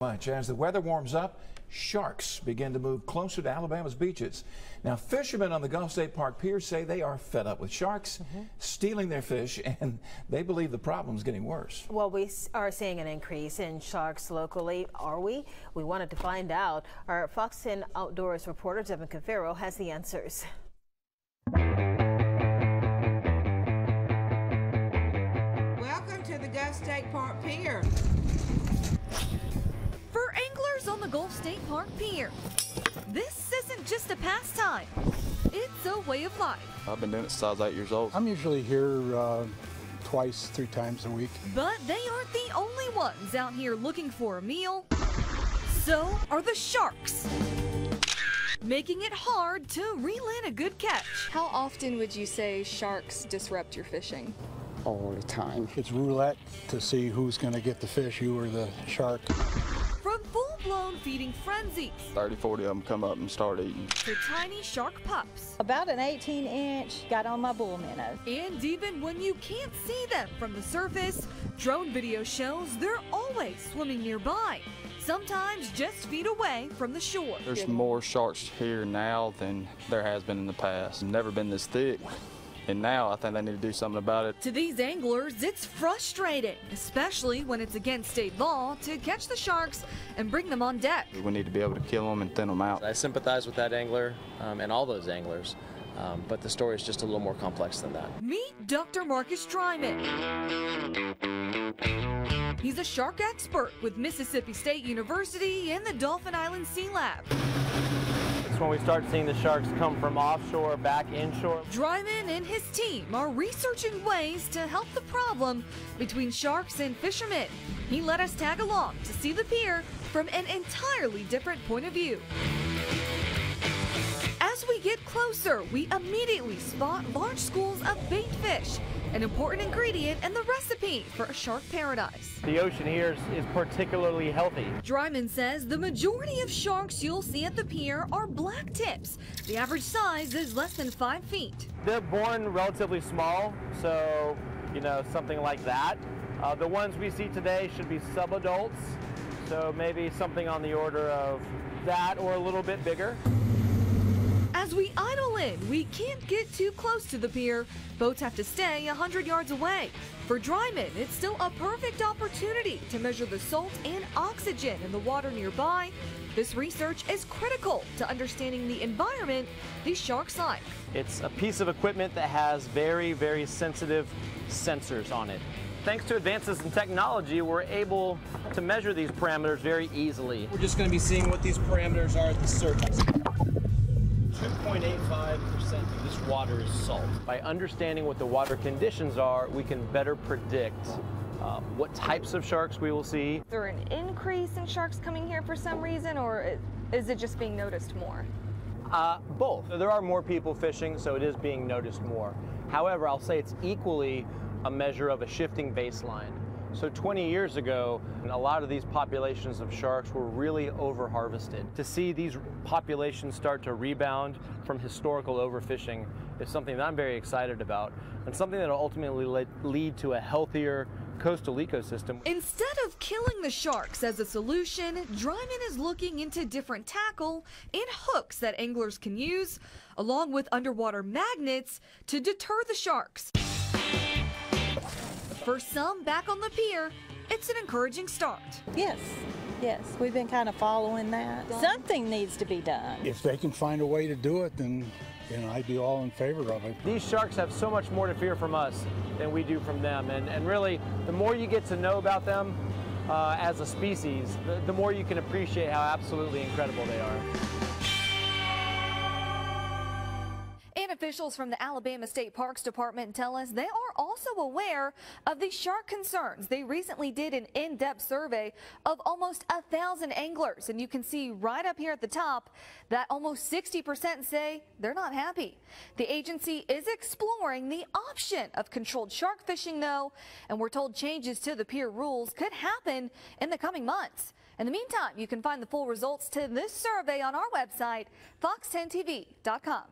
Much as the weather warms up, sharks begin to move closer to Alabama's beaches. Now, fishermen on the Gulf State Park pier say they are fed up with sharks stealing their fish, and they believe the problem is getting worse. Well, we are seeing an increase in sharks locally. Are we? We wanted to find out. Our Fox 10 Outdoors reporter, Devin Confero, has the answers. Welcome to the Gulf State Park Pier. For anglers on the Gulf State Park Pier, this isn't just a pastime, it's a way of life. I've been doing it since I was 8 years old. I'm usually here twice, 3 times a week. But they aren't the only ones out here looking for a meal. So are the sharks, making it hard to reel in a good catch. How often would you say sharks disrupt your fishing? All the time. It's roulette to see who's going to get the fish, you or the shark. From full-blown feeding frenzies 30, 40 of them come up and start eating. to tiny shark pups. About an 18-inch got on my bull minnow. And even when you can't see them from the surface, drone video shows they're always swimming nearby, sometimes just feet away from the shore. There's more sharks here now than there has been in the past. Never been this thick. And now I think they need to do something about it. To these anglers, it's frustrating, especially when it's against state law to catch the sharks and bring them on deck. We need to be able to kill them and thin them out. I sympathize with that angler and all those anglers, but the story is just a little more complex than that. Meet Dr. Marcus Dryman. He's a shark expert with Mississippi State University and the Dauphin Island Sea Lab. It's when we start seeing the sharks come from offshore back inshore. Dryman and his team are researching ways to help the problem between sharks and fishermen. He let us tag along to see the pier from an entirely different point of view. As we get closer, we immediately spot large schools of bait fish, an important ingredient in the recipe for a shark paradise. The ocean here is particularly healthy. Dryman says the majority of sharks you'll see at the pier are black tips. The average size is less than 5 feet. They're born relatively small, so, something like that. The ones we see today should be subadults, so maybe something on the order of that or a little bit bigger. As we idle in, we can't get too close to the pier. Boats have to stay 100 yards away. For Dryman, it's still a perfect opportunity to measure the salt and oxygen in the water nearby. This research is critical to understanding the environment these sharks like. It's a piece of equipment that has very, very sensitive sensors on it. Thanks to advances in technology, we're able to measure these parameters very easily. We're just going to be seeing what these parameters are at the surface. 2.85% of this water is salt. By understanding what the water conditions are, we can better predict what types of sharks we will see. Is there an increase in sharks coming here for some reason, or is it just being noticed more? Both. There are more people fishing, so it is being noticed more. However, I'll say it's equally a measure of a shifting baseline. So 20 years ago, a lot of these populations of sharks were really over-harvested. To see these populations start to rebound from historical overfishing is something that I'm very excited about, and something that will ultimately lead to a healthier coastal ecosystem. Instead of killing the sharks as a solution, Dryman is looking into different tackle and hooks that anglers can use, along with underwater magnets to deter the sharks. For some back on the pier, it's an encouraging start. Yes, we've been kind of following that. Something needs to be done. If they can find a way to do it, then I'd be all in favor of it. These sharks have so much more to fear from us than we do from them. And really, the more you get to know about them as a species, the more you can appreciate how absolutely incredible they are. And officials from the Alabama State Parks Department tell us they are also aware of these shark concerns. They recently did an in-depth survey of almost 1,000 anglers, and you can see right up here at the top that almost 60% say they're not happy. The agency is exploring the option of controlled shark fishing, though, and we're told changes to the pier rules could happen in the coming months. In the meantime, you can find the full results to this survey on our website, fox10tv.com.